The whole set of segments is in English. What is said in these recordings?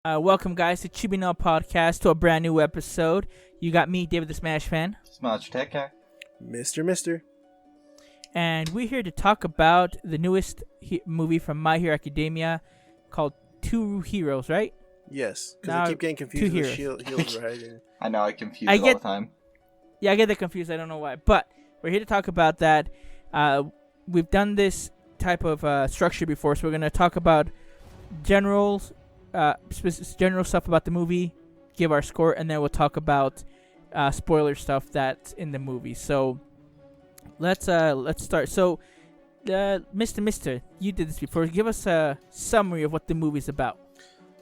Welcome, guys, to Chibino Podcast, to a brand new episode. You got me, David the Smash Fan. Smash Tech Guy. Mister. And we're here to talk about the newest movie from My Hero Academia called Two Heroes, right? Yes, because I keep getting confused with Heels, right? I know, I confuse it all the time. Yeah, I get that confused. I don't know why. But we're here to talk about that. We've done this type of structure before, so we're going to talk about general stuff about the movie, give our score, and then we'll talk about spoiler stuff that's in the movie. So let's start. So, Mister, you did this before. Give us a summary of what the movie's about.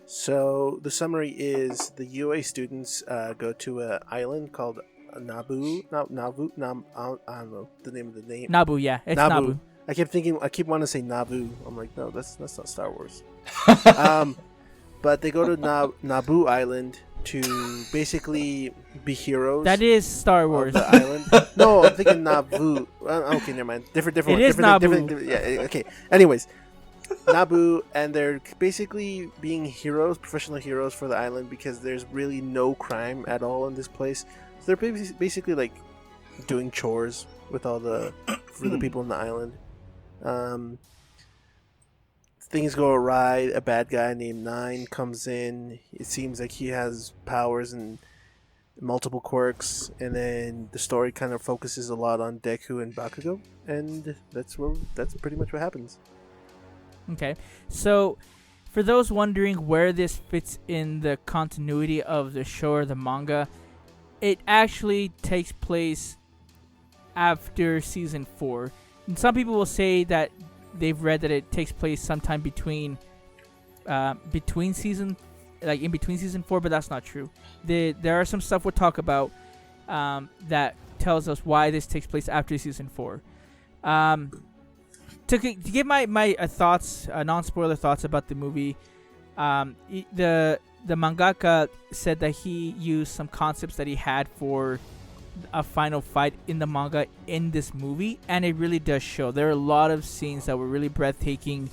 So the summary is the UA students go to an island called Nabu. I don't know the name of the name. Nabu, yeah, it's Nabu. I keep wanting to say Nabu. I'm like, no, that's not Star Wars. But they go to Nabu Island to basically be heroes. That is Star Wars. The island. No, I'm thinking Nabu. Okay, never mind. Different. It is Nabu. Yeah. Okay. Anyways, Nabu, and they're basically being heroes, professional heroes for the island because there's really no crime at all in this place. So they're basically like doing chores with for the people in the island. Things go awry. A bad guy named Nine comes in. It seems like he has powers and multiple quirks, and then the story kind of focuses a lot on Deku and Bakugo, and that's pretty much what happens. Okay, so for those wondering where this fits in the continuity of the show or the manga, it actually takes place after season 4. And some people will say that they've read that it takes place sometime between season 4, but that's not true. There are some stuff we'll talk about that tells us why this takes place after season 4. To give my thoughts, non-spoiler thoughts about the movie, the mangaka said that he used some concepts that he had for a final fight in the manga in this movie, and it really does show. There are a lot of scenes that were really breathtaking.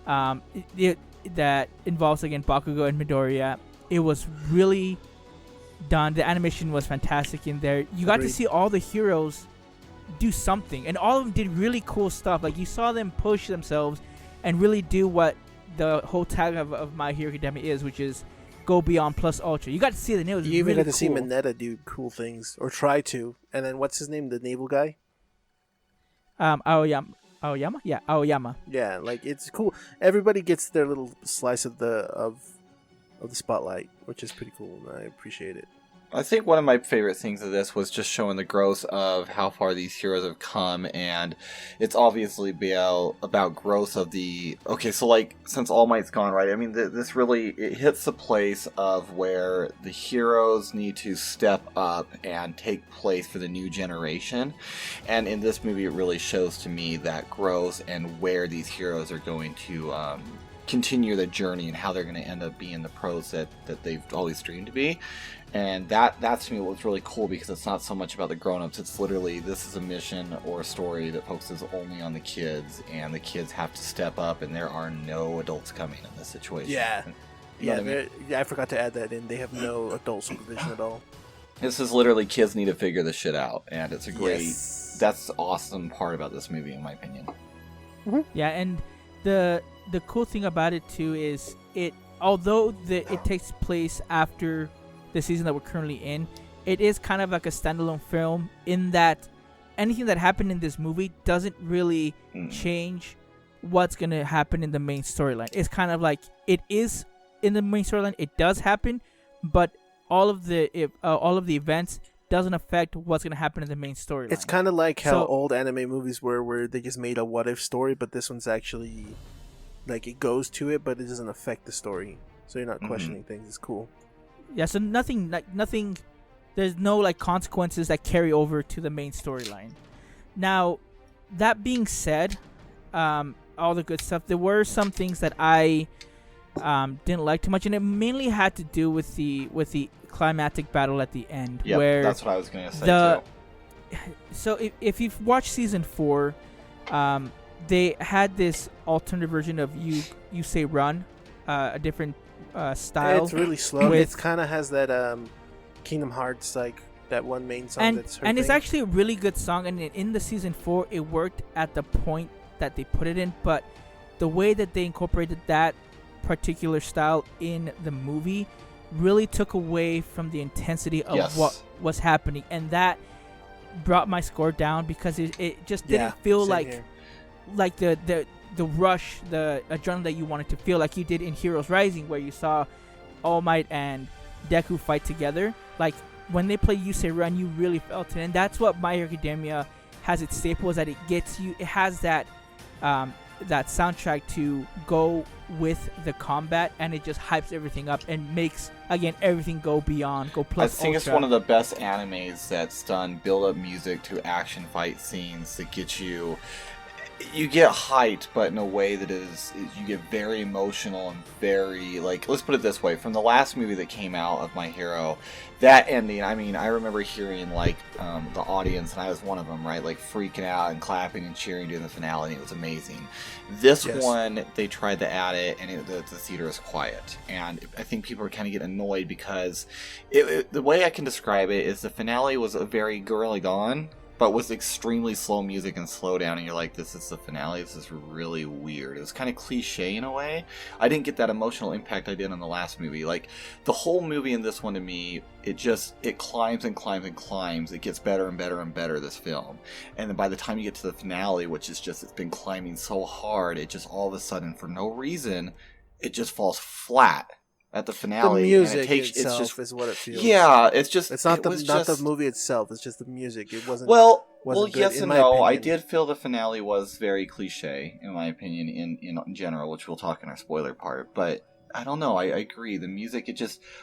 That involves again Bakugo and Midoriya. It was really done. The animation was fantastic in there. You got to see all the heroes do something, and all of them did really cool stuff. Like you saw them push themselves and really do what the whole tag of My Hero Academia is, which is go beyond plus ultra. You got to see the nails. You even really got to see Mineta do cool things, or try to. And then what's his name? The naval guy. Aoyama. Yeah, Aoyama. Yeah, like it's cool. Everybody gets their little slice of the spotlight, which is pretty cool, and I appreciate it. I think one of my favorite things of this was just showing the growth of how far these heroes have come, and it's obviously about growth of the... Okay, so like, since All Might's gone, right, I mean, this really, it hits the place of where the heroes need to step up and take place for the new generation, and in this movie it really shows to me that growth and where these heroes are going to continue the journey and how they're going to end up being the pros that they've always dreamed to be. And that to me was really cool because it's not so much about the grown-ups. It's literally, this is a mission or a story that focuses only on the kids, and the kids have to step up, and there are no adults coming in this situation. Yeah. You know what I mean? I forgot to add that in. They have no adult supervision at all. This is literally kids need to figure this shit out, and it's a great... Yes. That's the awesome part about this movie, in my opinion. Mm-hmm. Yeah, and the cool thing about it, too, is it takes place after the season that we're currently in, it is kind of like a standalone film in that anything that happened in this movie doesn't really change what's going to happen in the main storyline. It's kind of like it is in the main storyline, it does happen, but all of the events doesn't affect what's going to happen in the main storyline. It's kind of like how old anime movies were, where they just made a what if story, but this one's actually like it goes to it, but it doesn't affect the story, so you're not questioning things. It's cool. Yeah, so nothing. There's no like consequences that carry over to the main storyline. Now, that being said, all the good stuff. There were some things that I didn't like too much, and it mainly had to do with the climactic battle at the end. Yeah, where that's what I was gonna say too. So if you've watched season 4, they had this alternative version of you say run, a different style. It's really slow. with- It kind of has that Kingdom Hearts, like that one main song and that's her and it's thing. actually a really good song. And in the season 4, it worked at the point that they put it in. But the way that they incorporated that particular style in the movie really took away from the intensity of Yes. what was happening, and that brought my score down because it just didn't Yeah, feel same like here. like the rush, the adrenaline that you wanted to feel like you did in Heroes Rising, where you saw All Might and Deku fight together. Like when they play You Say Run, you really felt it, and that's what My Hero Academia has its staple, is that it gets you. It has that that soundtrack to go with the combat, and it just hypes everything up and makes again everything go beyond, go I plus think ultra. it's one of the best animes that's done build-up music to action fight scenes that get you get hyped, but in a way that is you get very emotional and very, like, let's put it this way, from the last movie that came out of My Hero, that ending, I mean, I remember hearing like the audience, and I was one of them, right, like freaking out and clapping and cheering during the finale, and it was amazing. This Yes. one, they tried to add it, and the theater is quiet, and I think people are kind of getting annoyed because the way I can describe it is the finale was a very girly gone, but with extremely slow music and slow down, and you're like, this is the finale, this is really weird. It was kind of cliche in a way. I didn't get that emotional impact I did in the last movie. Like, the whole movie in this one, to me, it climbs and climbs and climbs. It gets better and better and better, this film. And then by the time you get to the finale, which is just, it's been climbing so hard, it just all of a sudden, for no reason, it just falls flat at the finale. The music and it takes, itself it's just, is what it feels. yeah, it's just, It's not it the was not just, the movie itself. It's just the music. It wasn't. well, wasn't good, yes in and my no. I opinion. did feel the finale was very cliche, in my opinion, in general, which we'll talk in our spoiler part. But I don't know. I agree. The music,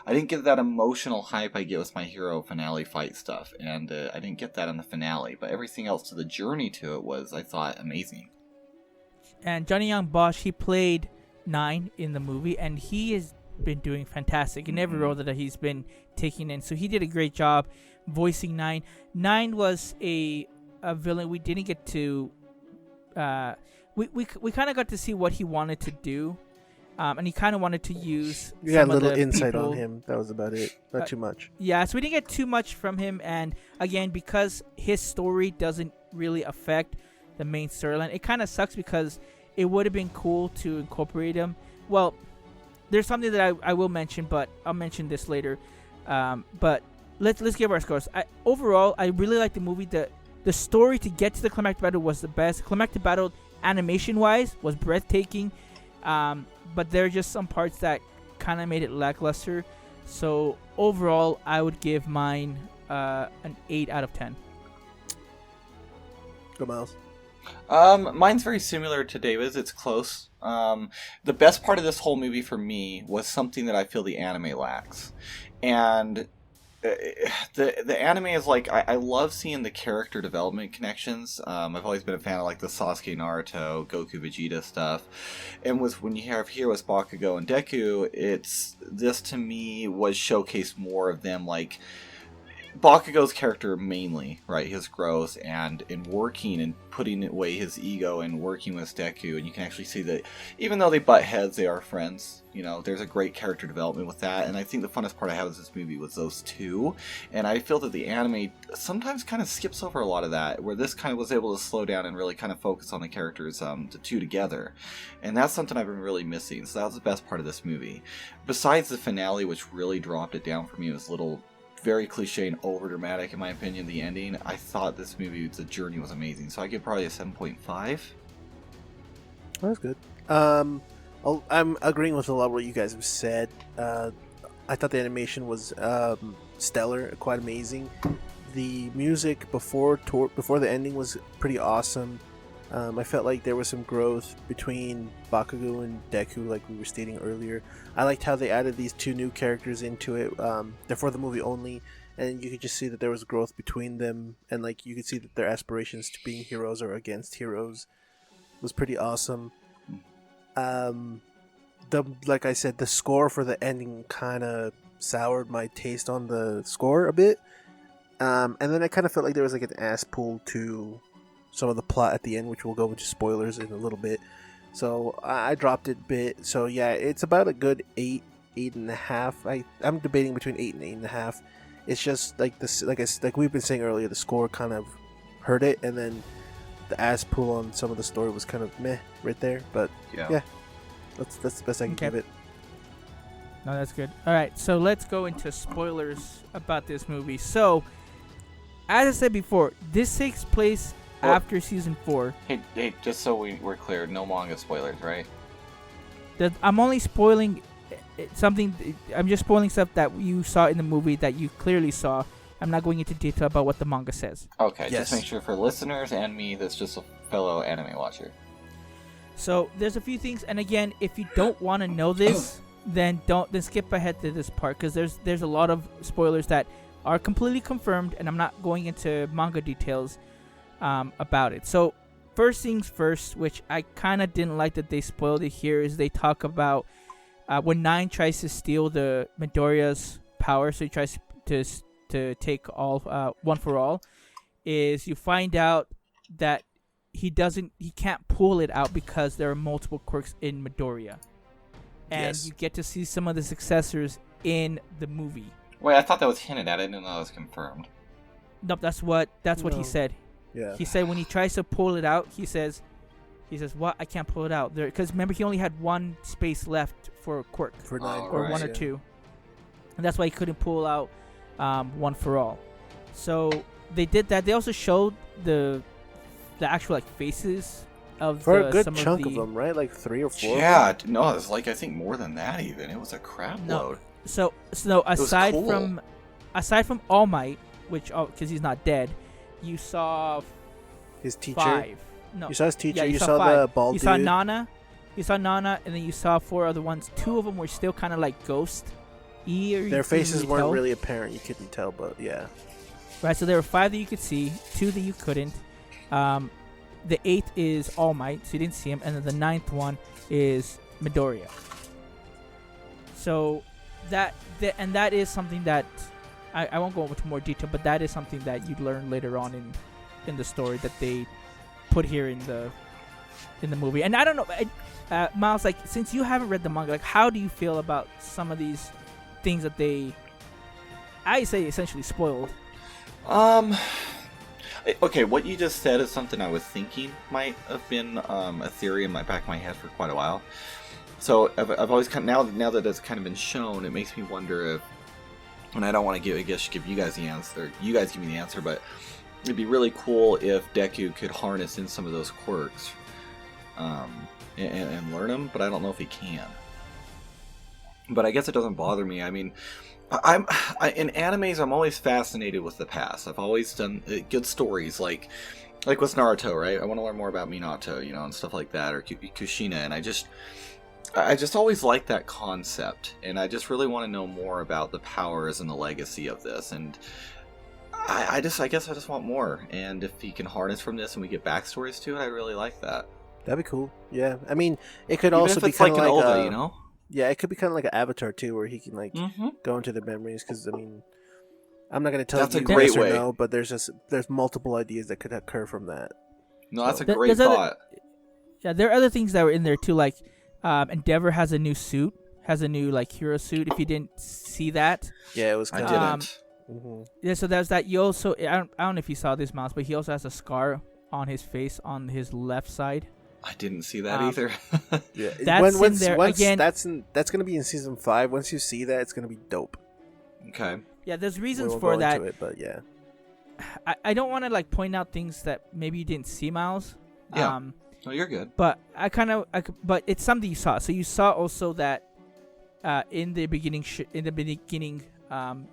I didn't get that emotional hype I get with My Hero finale fight stuff, and I didn't get that in the finale. But everything else to the journey to it was, I thought, amazing. And Johnny Young Bosch, he played 9 in the movie, and he has been doing fantastic in every role that he's been taking in. So he did a great job voicing 9. 9 was a villain we didn't get to. We kind of got to see what he wanted to do, and he kind of wanted to use. You got a some of little the insight people. on him. That was about it. Not too much. Yeah, so we didn't get too much from him, and again, because his story doesn't really affect the main storyline, it kind of sucks because it would have been cool to incorporate him. Well, there's something that I will mention, but I'll mention this later. But let's give our scores. Overall, I really like the movie. The story to get to the climactic battle was the best. Climactic battle, animation-wise, was breathtaking. But there are just some parts that kind of made it lackluster. So overall, I would give mine an 8 out of 10. Go Miles. Mine's very similar to David's. It's close. The best part of this whole movie for me was something that I feel the anime lacks, and the anime is like, I love seeing the character development connections. I've always been a fan of like the Sasuke, Naruto, Goku, Vegeta stuff, and when you have here with Bakugo and Deku, this to me was showcased more of them, like Bakugo's character mainly, right, his growth and in working and putting away his ego and working with Deku, and you can actually see that even though they butt heads, they are friends. You know, there's a great character development with that, and I think the funnest part I had with this movie was those two, and I feel that the anime sometimes kind of skips over a lot of that, where this kind of was able to slow down and really kind of focus on the characters, the two together, and that's something I've been really missing, so that was the best part of this movie. Besides the finale, which really dropped it down for me, it was a little very cliche and over dramatic in my opinion. The ending, I thought this movie, the journey was amazing, so I give probably a 7.5. That's good. I'm agreeing with a lot of what you guys have said. I thought the animation was stellar, quite amazing. The music before the ending was pretty awesome. I felt like there was some growth between Bakugo and Deku, like we were stating earlier. I liked how they added these two new characters into it. They're for the movie only, and you could just see that there was growth between them, and like you could see that their aspirations to being heroes or against heroes was pretty awesome. Like I said, the score for the ending kind of soured my taste on the score a bit, and then I kind of felt like there was like an ass pull to some of the plot at the end, which we'll go into spoilers in a little bit. So I dropped it a bit. So yeah, it's about a good 8 8.5. I'm debating between 8 and 8.5. It's just like this, like we've been saying earlier, the score kind of hurt it, and then the ass pull on some of the story was kind of meh right there. But yeah that's the best I can give it. No, that's good. All right, so let's go into spoilers about this movie. So, as I said before, this takes place after season 4. Hey, just so we're clear, no manga spoilers, right? I'm only spoiling something. I'm just spoiling stuff that you saw in the movie that you clearly saw. I'm not going into detail about what the manga says. Okay, yes. Just make sure for listeners and me that's just a fellow anime watcher. So there's a few things, and again, if you don't want to know this, then skip ahead to this part, because there's a lot of spoilers that are completely confirmed, and I'm not going into manga details about it. So first things first, which I kind of didn't like that they spoiled it here, is they talk about when Nine tries to steal the Midoriya's power, so he tries to take all one for all, is you find out that he can't pull it out because there are multiple quirks in Midoriya. And you get to see some of the successors in the movie. Wait, I thought that was hinted at. I didn't know that was confirmed. Nope, that's what he said. Yeah. He said when he tries to pull it out, he says, "What? I can't pull it out." Because remember, he only had one space left for a quirk, for 9 or one or two, and that's why he couldn't pull out one for all. So they did that. They also showed the actual like faces of for a good chunk of them, right? Like 3 or 4. Yeah, no, it was like I think more than that even. It was a crap load. So aside from All Might, which because he's not dead, you saw his teacher. 5. No, you saw his teacher. Yeah, you saw 5. the bald dude. You saw Nana, and then you saw 4 other ones. 2 of them were still kind of like ghost. Their faces weren't really apparent. You couldn't tell, but yeah. Right. So there were 5 that you could see, 2 that you couldn't. The 8th is All Might, so you didn't see him, and then the 9th one is Midoriya. So that is something that I won't go into more detail, but that is something that you'd learn later on in the story that they put here in the movie. And I don't know, Miles, like, since you haven't read the manga, like, how do you feel about some of these things that I say essentially spoiled? Okay, what you just said is something I was thinking might have been a theory in my back of my head for quite a while. So I've always now that it's kind of been shown, it makes me wonder if, and I don't want to give you guys the answer. You guys give me the answer, but it'd be really cool if Deku could harness in some of those quirks and learn them. But I don't know if he can. But I guess it doesn't bother me. I mean, in animes, I'm always fascinated with the past. I've always done good stories, like with Naruto, right? I want to learn more about Minato, and stuff like that, or Kushina, and I just always like that concept, and I just really want to know more about the powers and the legacy of this, and I guess I just want more. And if he can harness from this and we get backstories to it, I really like that. That'd be cool. Yeah, I mean, it could Even also if be it's kind of like an like OVA, Yeah, it could be kind of like an Avatar too, where he can go into the memories. Because I mean, I'm not going to tell That's you a great yes or way. no, but there's multiple ideas that could occur from that. No, that's a great thought. There are other things that were in there too, like Endeavor has a new suit, has a new like hero suit. If you didn't see that, yeah, it was. I didn't. Yeah, so there's that. You also, I don't know if you saw this, Mouse, but he also has a scar on his face on his left side. I didn't see that either. Yeah, that's in there again. That's going to be in season 5. Once you see that, it's going to be dope. Okay. Yeah, there's reasons we'll for go that. into it, but yeah, I don't want to like point out things that maybe you didn't see, Miles. Yeah. No, you're good. But but it's something you saw. So you saw also that in the beginning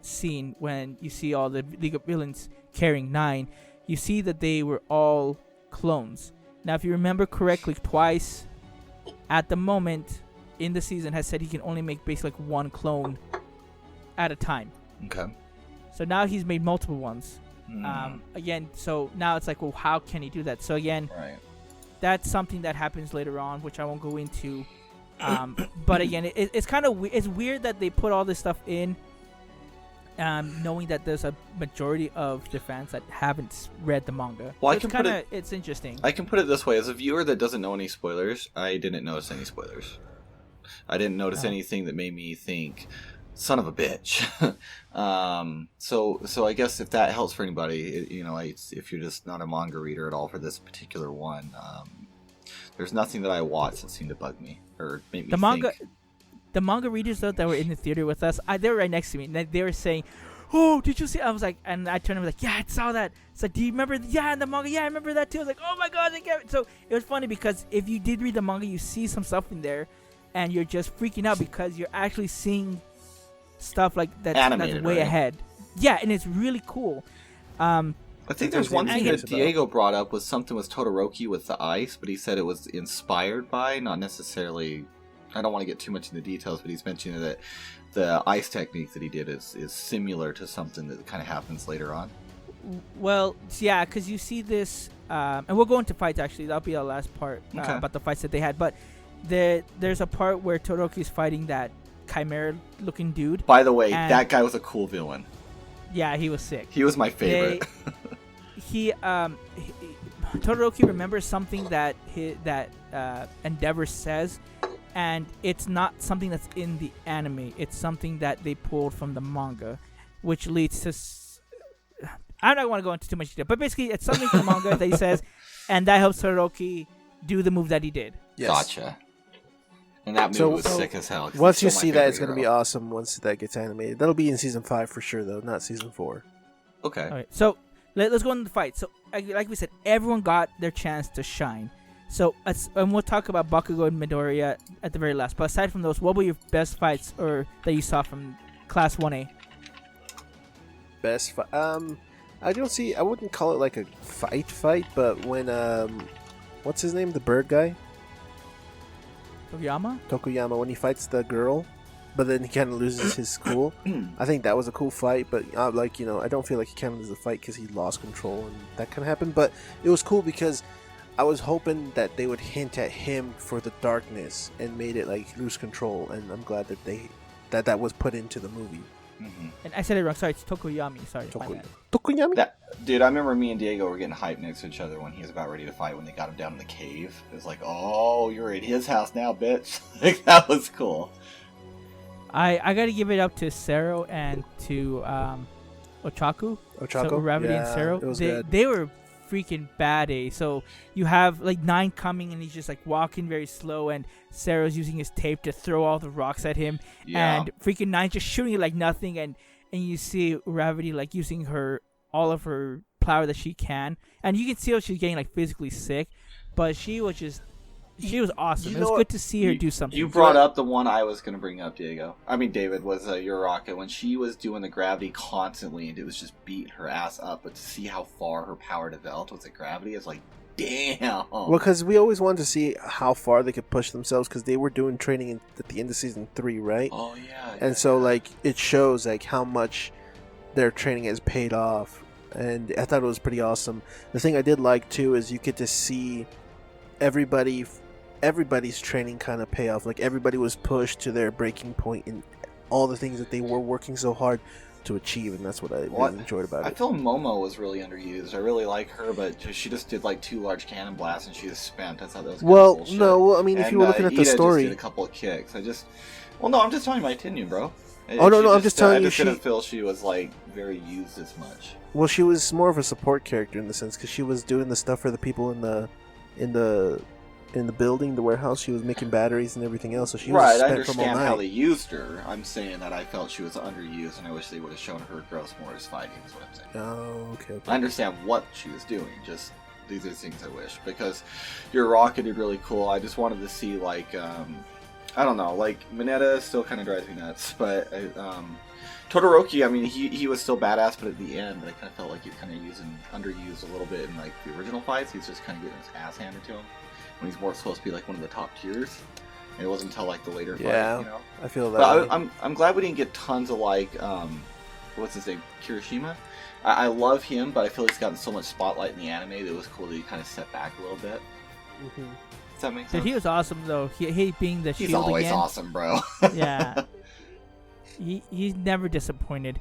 scene when you see all the League of Villains carrying 9, you see that they were all clones. Now, if you remember correctly, Twice at the moment in the season has said he can only make basically like 1 clone at a time. Okay. So now he's made multiple ones. Again, so now it's like, well, how can he do that? So again, that's something that happens later on, which I won't go into. But again, it's kind of it's weird that they put all this stuff in, knowing that there's a majority of the fans that haven't read the manga. Well, So it's interesting. I can put it this way: as a viewer that doesn't know any spoilers, I didn't notice any spoilers. I didn't notice anything that made me think, son of a bitch. So I guess if that helps for anybody, if you're just not a manga reader at all for this particular one, there's nothing that I watched that seemed to bug me or make me think. The manga readers though that were in the theater with us, they were right next to me, and they were saying, "Oh, did you see?" I was like, and I turned and was like, "Yeah, I saw that." It's like, "Do you remember?" Yeah, the manga. Yeah, I remember that too. I was like, "Oh my god!" So it was funny because if you did read the manga, you see some stuff in there, and you're just freaking out because you're actually seeing stuff like that's way ahead. Yeah, and it's really cool. I think there's one thing that Diego brought up was something with Todoroki with the ice, but he said it was inspired by, not necessarily. I don't want to get too much into details, but he's mentioning that the ice technique that he did is similar to something that kind of happens later on. Well, yeah, because you see this, and we'll go into fights actually. That'll be our last part about the fights that they had. But there's a part where Todoroki's fighting that chimera-looking dude. By the way, that guy was a cool villain. Yeah, he was sick. He was my favorite. Todoroki remembers something that Endeavor says. And it's not something that's in the anime. It's something that they pulled from the manga, which leads to... I don't want to go into too much detail, but basically it's something from the manga that he says, and that helps Todoroki do the move that he did. Yes. Gotcha. And that move was sick as hell. Once you see that, it's going to be awesome once that gets animated. That'll be in Season 5 for sure, though, not Season 4. Okay. All right, so let's go into the fight. So, like we said, everyone got their chance to shine. So, and we'll talk about Bakugo and Midoriya at the very last. But aside from those, what were your best fights or that you saw from Class 1A? Best fight? I wouldn't call it like a fight, but when, what's his name? The bird guy? Tokuyama, when he fights the girl, but then he kind of loses his cool. I think that was a cool fight, but I don't feel like he counted as a fight because he lost control and that kind of happened. But it was cool because I was hoping that they would hint at him for the darkness and made it like lose control, and I'm glad that that was put into the movie. Mm-hmm. And I said it wrong. Sorry, it's Tokoyami. Sorry, Tokoyami. Dude, I remember me and Diego were getting hyped next to each other when he was about ready to fight. When they got him down in the cave, it was like, "Oh, you're at his house now, bitch!" Like that was cool. I got to give it up to Sero and to Ochaku. So Gravity and Sero. They were freaking bad, So you have like 9 coming and he's just like walking very slow, and Sarah's using his tape to throw all the rocks at him, and freaking 9 just shooting it like nothing, and you see Gravity like using all of her power that she can, and you can see how she's getting like physically sick, but she was awesome. It was good to see her do something. You brought up the one I was going to bring up, David, was Uraraka, when she was doing the gravity constantly and it was just beating her ass up, but to see how far her power developed with the gravity, it's like, damn. Well, because we always wanted to see how far they could push themselves, because they were doing training at the end of Season 3, right? Oh, yeah. And so, like, it shows, like, how much their training has paid off, and I thought it was pretty awesome. The thing I did like, too, is you get to see everybody's training kind of pay off. Like, everybody was pushed to their breaking point in all the things that they were working so hard to achieve, and that's what I really enjoyed about it. I feel Momo was really underused. I really like her, but she just did like 2 large cannon blasts and she was spent. I thought that was bullshit. I mean, if you were looking at the story, just did a couple of kicks. I'm just telling you my opinion, bro. I'm just telling you. I just didn't feel she was like very used as much. Well, she was more of a support character in the sense, because she was doing the stuff for the people in the building, the warehouse. She was making batteries and everything else, so she was spent I understand from all night. how they used her. I'm saying that I felt she was underused, and I wish they would have shown her growth more as fighting, is what I'm saying. Oh, okay. I understand what she was doing, just these are things I wish, because your rocket did really cool. I just wanted to see, like, I don't know, like, Mineta still kind of drives me nuts, but Todoroki, I mean, he was still badass, but at the end, I kind of felt like he was kind of underused a little bit in, like, the original fights. He's just kind of getting his ass handed to him, when he's more supposed to be, like, one of the top tiers. And it wasn't until, like, the later fight, you know? I feel that. But I'm glad we didn't get tons of, like, what's his name, Kirishima? I love him, but I feel he's gotten so much spotlight in the anime that it was cool that he kind of stepped back a little bit. Mm-hmm. Does that make sense? Dude, he was awesome, though. He being the shield again. He's always again. awesome, bro. Yeah. He's never disappointed.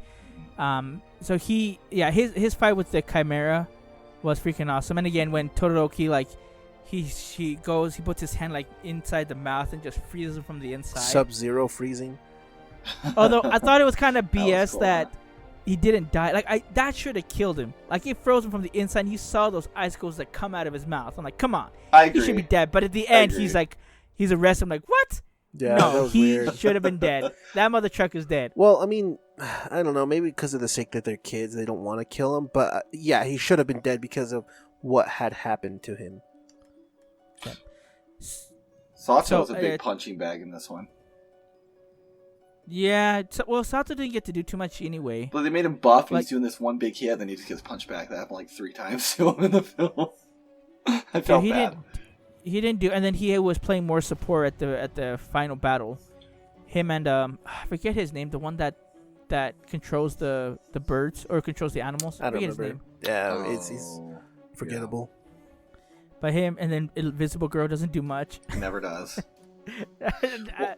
So his fight with the Chimera was freaking awesome. And again, when Todoroki, like, he puts his hand like inside the mouth and just freezes him from the inside. Sub-Zero freezing. Although I thought it was kind of That was BS cool, that huh? he didn't die. Like that should have killed him. Like it froze him from the inside. And you saw those icicles that come out of his mouth. I'm like, come on, I he agree. should be dead. But at the end, agree. he's arrested. I'm like, what? Yeah, that No, was he weird. should have been dead. That mother truck is dead. Well, I mean, I don't know. Maybe because of the sake that they're kids, they don't want to kill him. But yeah, he should have been dead because of what had happened to him. Sato was a big punching bag in this one. Yeah, well, Sato didn't get to do too much anyway. But they made him buff, and Like- he's doing this one big hit, then he just gets punched back. That happened like 3 times to him in the film. I Yeah, felt he bad. didn't. He didn't do, and then he was playing more support at the final battle. Him and I forget his name, the one that controls the birds or controls the animals. I don't forget his remember. name. Yeah, he's Oh, forgettable. But him and then Invisible Girl doesn't do much. Never does.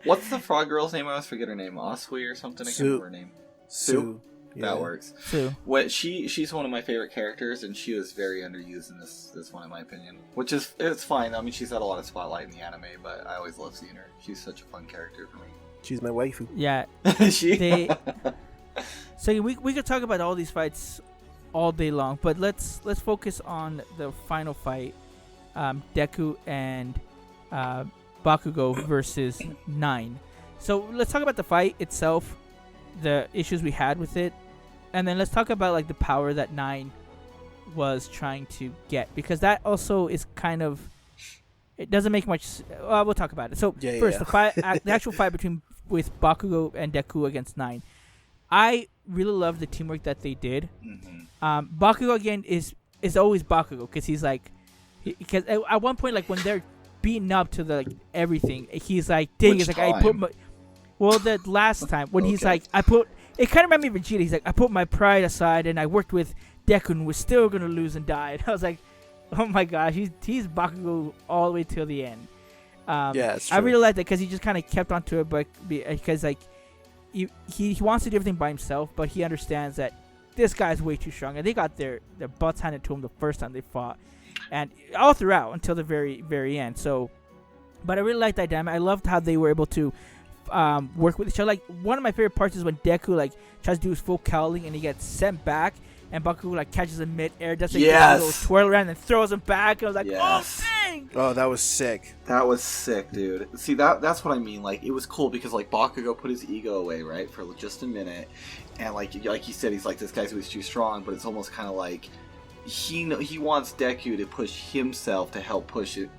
What's the frog girl's name? I always forget her name. Osui or something? I can't Sue. remember her name. Sue. That works. So She's one of my favorite characters, and she was very underused in this one, in my opinion. Which is, it's fine. I mean, she's had a lot of spotlight in the anime, but I always love seeing her. She's such a fun character for She's my waifu. yeah, me. she. so we could talk about all these fights all day long, but let's focus on the final fight, Deku and Bakugo versus 9. So let's talk about the fight itself, the issues we had with it, and then let's talk about like the power that 9 was trying to get, because that also is kind of, it doesn't make much. We'll talk about it. So Yeah, first, yeah. the fight, the actual fight with Bakugo and Deku against 9. I really love the teamwork that they did. Mhm. Bakugo again is always Bakugo, because he's like, because at one point, like when they're beating up to the like, everything, he's like, dang, Which he's like, I put time? my, well, the last time when he's Okay. like, it kind of reminded me of Vegeta. He's like, I put my pride aside and I worked with Deku and we're still gonna lose and die. And I was like, oh my gosh, he's Bakugo all the way till the end. Yeah, it's I true. really like that because he just kind of kept on to it, but because like he wants to do everything by himself, but he understands that this guy's way too strong, and they got their butts handed to him the first time they fought, and all throughout until the very end. So, but I really like that dynamic. I loved how they were able to work with each other. Like one of my favorite parts is when Deku like tries to do his full cowling and he gets sent back, and Bakugo like catches him mid-air, does like Yes. a little twirl around and throws him back. And I was like, Yes. oh dang! Oh, that was sick. That was sick, dude. See, that's what I mean. Like, it was cool because, like, Bakugo put his ego away, right, for just a minute. And, like you said, he's like, this guy's always too strong, but it's almost kind of like he wants Deku to push himself to help push it.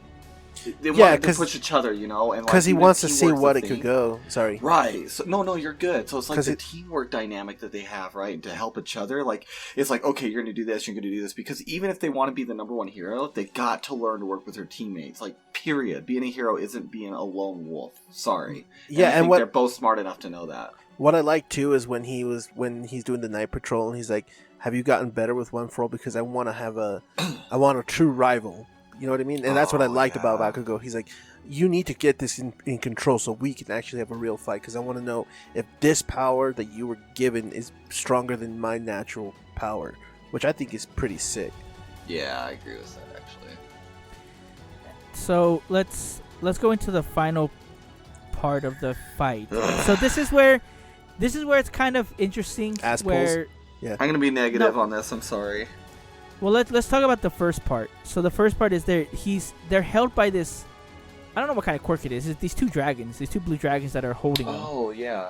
They Yeah, want to 'cause- push each other, you know? And Because like, he even wants to if see teamwork's what a it could thing- go. Sorry. Right. So no, you're good. So it's like 'Cause the it- teamwork dynamic that they have, right? To help each other. Like, it's like, okay, you're going to do this, you're going to do this. Because even if they want to be the number one hero, they got to learn to work with their teammates. Like, period. Being a hero isn't being a lone wolf. Sorry. Yeah, I and think what they're both smart enough to know that. What I like too is when he's doing the night patrol and he's like, "Have you gotten better with One For All? Because I want to have I want a true rival." You know what I mean? And that's what I Oh, liked about yeah. Bakugo. He's like, "You need to get this in control so we can actually have a real fight. Because I want to know if this power that you were given is stronger than my natural power," which I think is pretty sick. Yeah, I agree with that, actually. So let's go into the final part of the fight. So this is where it's kind of interesting. Ass where I'm going to be negative on this. I'm sorry. well, let's talk about the first part. So the first part is they're held by this. I don't know what kind of quirk it is. It's these two blue dragons that are holding them, Oh, yeah.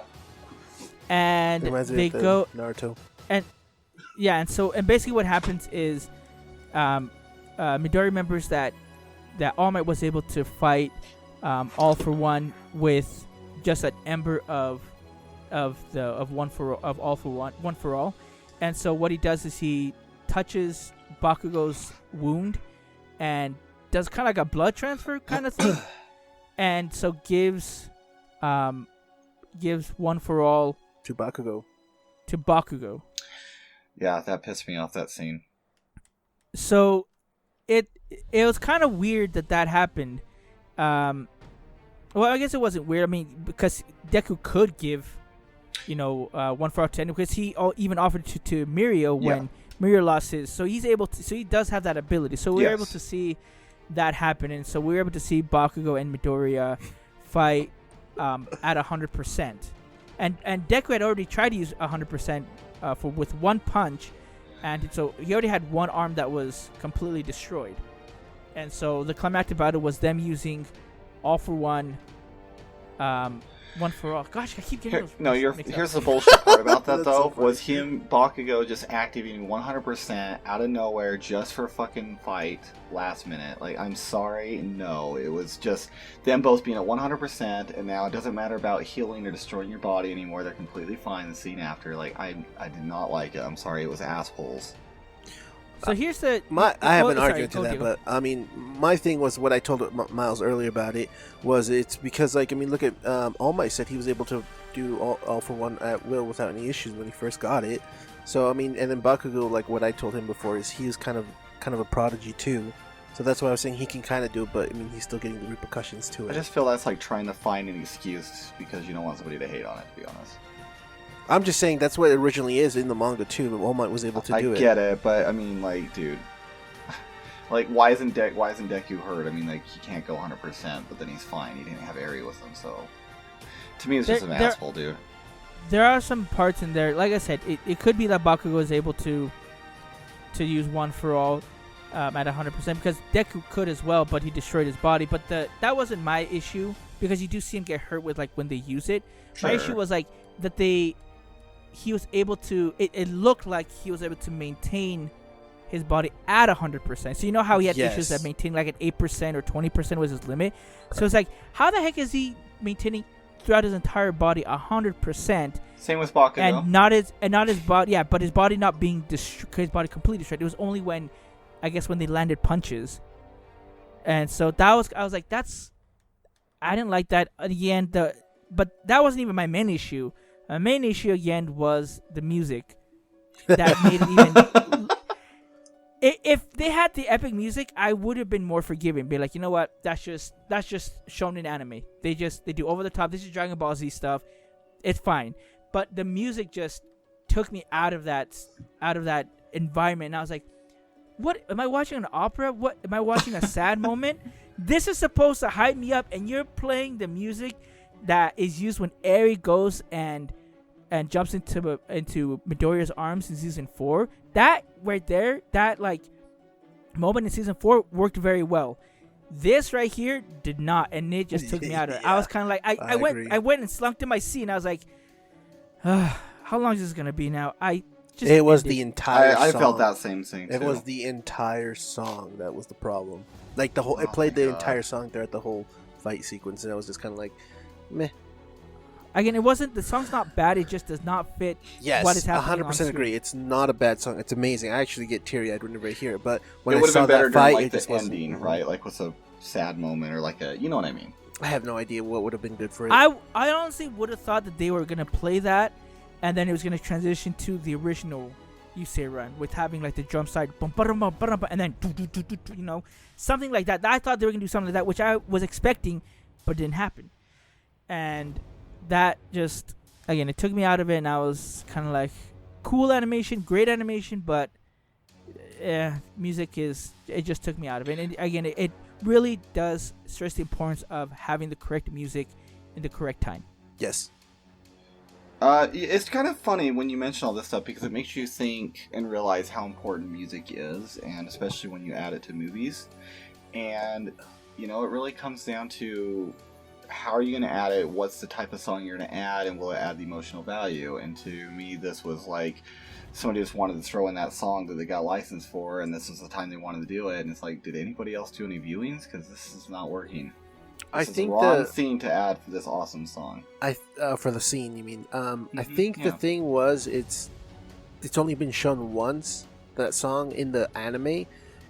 and Reminds me they of the go. Naruto. Yeah, and basically what happens is, Midori remembers that All Might was able to fight All for One with just an ember of One for All, and so what he does is he touches Bakugo's wound and does kind of like a blood transfer kind of thing, and so gives One for All To Bakugo. to Bakugo. Yeah, that pissed me off, that scene. So it was kind of weird that happened. Well, I guess it wasn't weird. I mean, because Deku could give, One for All to anyone, because he even offered to Mirio when Mirio lost his. So he's able to. So he does have that ability. So we were Yes. able to see that happened, and so we were able to see Bakugo and Midoriya fight at 100%. And Deku had already tried to use 100% with one punch, and so he already had one arm that was completely destroyed. And so the climactic battle was them using all for one, one for all. Gosh, I keep getting those. Here's the bullshit part about that though. Was him Bakugo just activating 100% out of nowhere just for fucking fight last minute? Like, I'm sorry, no. It was just them both being at 100%, and now it doesn't matter about healing or destroying your body anymore. They're completely fine the scene after. Like, I did not like it. I'm sorry, it was assholes. So here's the... I have an argument to that, but I mean, my thing was what I told Miles earlier about it was it's because, like, I mean, look at All Might said he was able to do all for one at will without any issues when he first got it. So I mean, and then Bakugo, like what I told him before, is he was kind of a prodigy too. So that's why I was saying he can kind of do it, but I mean, he's still getting the repercussions to it. I just feel that's like trying to find an excuse because you don't want somebody to hate on it, to be honest. I'm just saying that's what it originally is in the manga too. But All Might was able to do it. I get it, but I mean, like, dude, like, why isn't Deku hurt? I mean, like, he can't go 100%, but then he's fine. He didn't have Eri with him, so to me, it's just an asshole, dude. There are some parts in there, like I said, it could be that Bakugo is able to use one for all at 100% because Deku could as well, but he destroyed his body. But that wasn't my issue because you do see him get hurt with like when they use it. Sure. My issue was like that he was able to. It looked like he was able to maintain his body at 100%. So you know how he had issues that maintaining like at 8% or 20% was his limit. Correct. So it's like, how the heck is he maintaining throughout his entire body 100%? Same with Bakugo. And not his body. Yeah, but his body not being destroyed. His body completely destroyed. It was only when, I guess, when they landed punches. And so I was like, I didn't like that at the end. But that wasn't even my main issue. My main issue again was the music that made it even. If they had the epic music, I would have been more forgiving. Be like, you know what? That's just shown in anime. They do over the top. This is Dragon Ball Z stuff. It's fine. But the music just took me out of that environment. And I was like, what? Am I watching an opera? What? Am I watching a sad moment? This is supposed to hype me up, and you're playing the music that is used when Eri goes and jumps into Midoriya's arms in season 4. That right there, that like moment in season 4 worked very well. This right here did not, and it just took me out of it. Yeah. I was kind of like, I went and slunked in my seat, and I was like, how long is this gonna be now? It was the entire song. I felt that same thing too. It was the entire song that was the problem. Like the whole, it played the entire song throughout the whole fight sequence, and I was just kind of like, meh. Again, it wasn't. The song's not bad. It just does not fit. Yes, what is happening. 100% agree. It's not a bad song. It's amazing. I actually get teary-eyed whenever I hear it. But when it I saw that fight, like it just the ending, right? Like with a sad moment or like a, you know what I mean? I have no idea what would have been good for it. I honestly would have thought that they were gonna play that, and then it was gonna transition to the original Yusei run with having like the drum side, and then you know, something like that. I thought they were gonna do something like that, which I was expecting, but didn't happen. And that just, again, it took me out of it, and I was kind of like, cool animation, great animation, but music it just took me out of it. And again, it really does stress the importance of having the correct music in the correct time. Yes. It's kind of funny when you mention all this stuff because it makes you think and realize how important music is, and especially when you add it to movies. And, you know, it really comes down to how are you going to add it, what's the type of song you're going to add, and will it add the emotional value? And to me, this was like somebody just wanted to throw in that song that they got licensed for, and this was the time they wanted to do it. And it's like, did anybody else do any viewings? Because this is not working. I think the wrong scene to add for this awesome song. For the scene, you mean? I think the thing was it's only been shown once, that song, in the anime.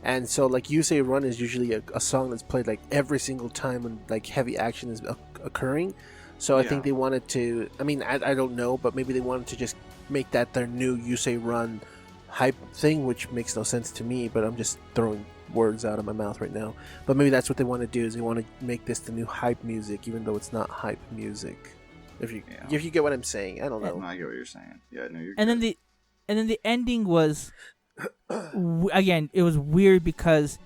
And so, like, Yusei Run is usually a song that's played, like, every single time when, like, heavy action is occurring. So I think they wanted to... I mean, I don't know, but maybe they wanted to just make that their new Yusei Run hype thing, which makes no sense to me, but I'm just throwing words out of my mouth right now. But maybe that's what they want to do, is they want to make this the new hype music, even though it's not hype music. If you get what I'm saying. I don't know. No, I get what you're saying. Yeah, no, you're and good. Then the ending was... again, it was weird because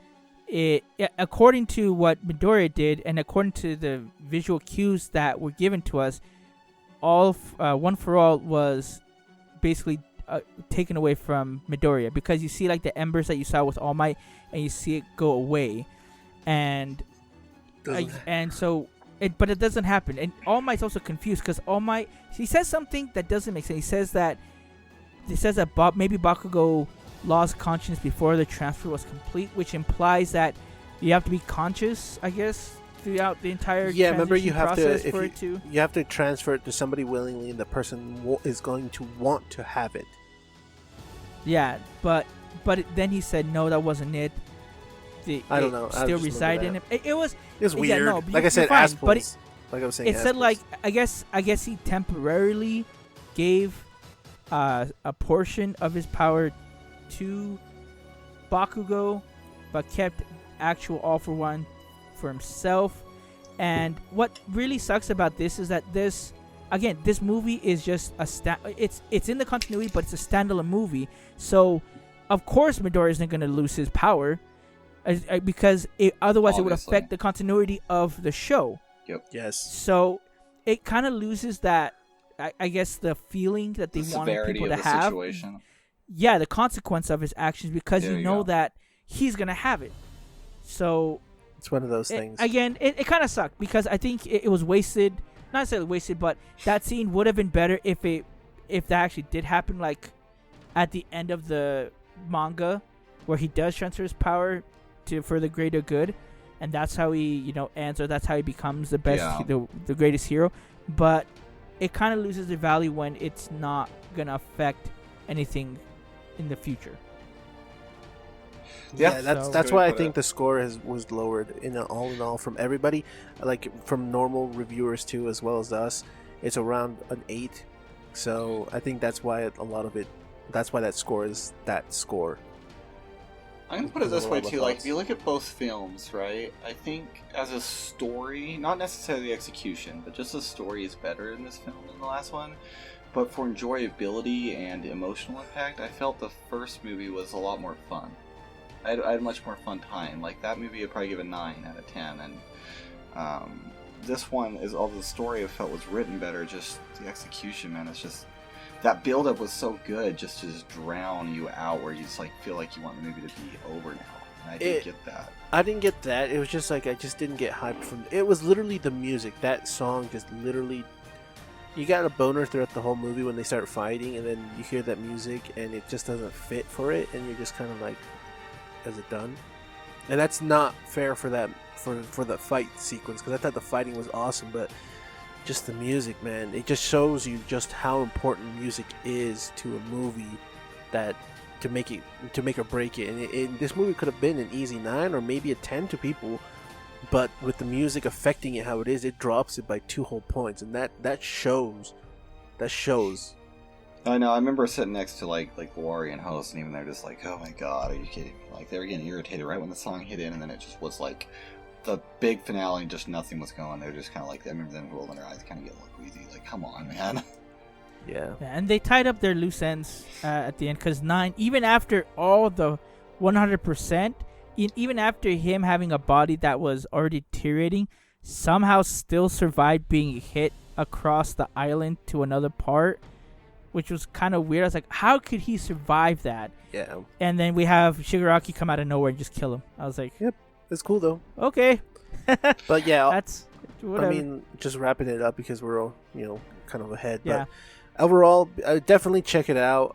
according to what Midoriya did, and according to the visual cues that were given to us, One for All was basically taken away from Midoriya, because you see like the embers that you saw with All Might, and you see it go away, and but it doesn't happen, and All Might's also confused because All Might, he says something that doesn't make sense. He says that maybe Bakugo lost consciousness before the transfer was complete, which implies that you have to be conscious, I guess, throughout the entire remember you have to you have to transfer it to somebody willingly, and the person is going to want to have it. Yeah, but then he said no, that wasn't it. I don't know. Still reside in him. It was weird. Yeah, no, like I said, fine, but like I was saying, it said like I guess he temporarily gave a portion of his power to Bakugo, but kept actual All for One for himself. And what really sucks about this is that this movie is just it's in the continuity, but it's a standalone movie. So of course Midoriya isn't going to lose his power, because otherwise it would affect the continuity of the show. Yep. Yes. So it kind of loses that, I guess, the feeling that they wanted people to have. Situation. Yeah, the consequence of his actions, because There you you know go. that he's gonna have it. So It's one of those things. It kind of sucked, because I think it was wasted. Not necessarily wasted, but that scene would have been better if that actually did happen, like at the end of the manga, where he does transfer his power for the greater good, and that's how he ends, or that's how he becomes the best, the greatest hero. But it kind of loses the value when it's not gonna affect anything in the future. Yeah, that's why I think the score was lowered in all from everybody, like from normal reviewers too, as well as us. It's around an 8, so I think that's why that's why that score is that score. I'm gonna put it this way too. Like, if you look at both films, right? I think as a story, not necessarily the execution, but just the story is better in this film than the last one. But for enjoyability and emotional impact, I felt the first movie was a lot more fun. I had a much more fun time. Like, that movie I'd probably give a 9 out of 10, and this one is, although the story I felt was written better, just the execution, man, it's just that build-up was so good, just to drown you out, where you just like feel like you want the movie to be over now. And I didn't get that. I didn't get that. It was just like I just didn't get hyped from. It was literally the music. That song just literally. You got a boner throughout the whole movie when they start fighting, and then you hear that music, and it just doesn't fit for it, and you're just kind of like, "Is it done?" And that's not fair for that for the fight sequence, because I thought the fighting was awesome, but just the music, man, it just shows you just how important music is to a movie, that to make or break it. And this movie could have been an easy 9 or maybe a 10 to people. But with the music affecting it how it is, it drops it by 2 whole points, and that shows. That shows. I know. I remember sitting next to like Galore and Host, and even they're just like, "Oh my god, are you kidding me?" Like, they were getting irritated right when the song hit in, and then it just was like the big finale, and just nothing was going. They're just kind of like, I remember them rolling their eyes, kind of getting like queasy. Like, come on, man. Yeah. And they tied up their loose ends at the end, because 9, even after all the 100%. Even after him having a body that was already deteriorating, somehow still survived being hit across the island to another part, which was kind of weird. I was like, how could he survive that? Yeah. And then we have Shigaraki come out of nowhere and just kill him. I was like, yep, it's cool though. Okay. But yeah, that's whatever. I mean, just wrapping it up because we're all, kind of ahead. Yeah. But overall, definitely check it out.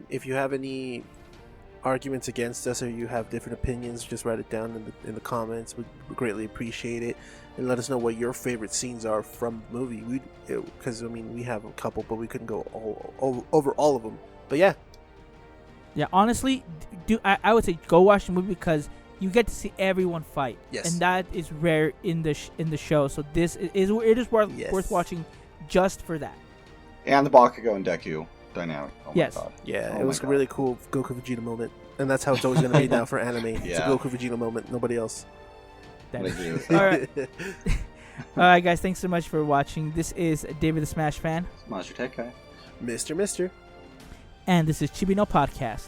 If you have any arguments against us, or you have different opinions, just write it down in the comments. We greatly appreciate it, and let us know what your favorite scenes are from the movie. Because we have a couple, but we couldn't go over all of them. But yeah, honestly, I would say go watch the movie, because you get to see everyone fight. Yes. And that is rare in the show. So it is worth watching just for that. And the Bakugo and Deku dynamic. Oh yes. my god. Yeah, Oh it was my a really cool Goku Vegeta moment, and that's how it's always going to be now for anime. It's a Yeah. Goku Vegeta moment, nobody else. That What is- do you- All right. All right, guys. Thanks so much for watching. This is David the Smash Fan. Monster Tech Guy. Mister. And this is Chibino Podcast.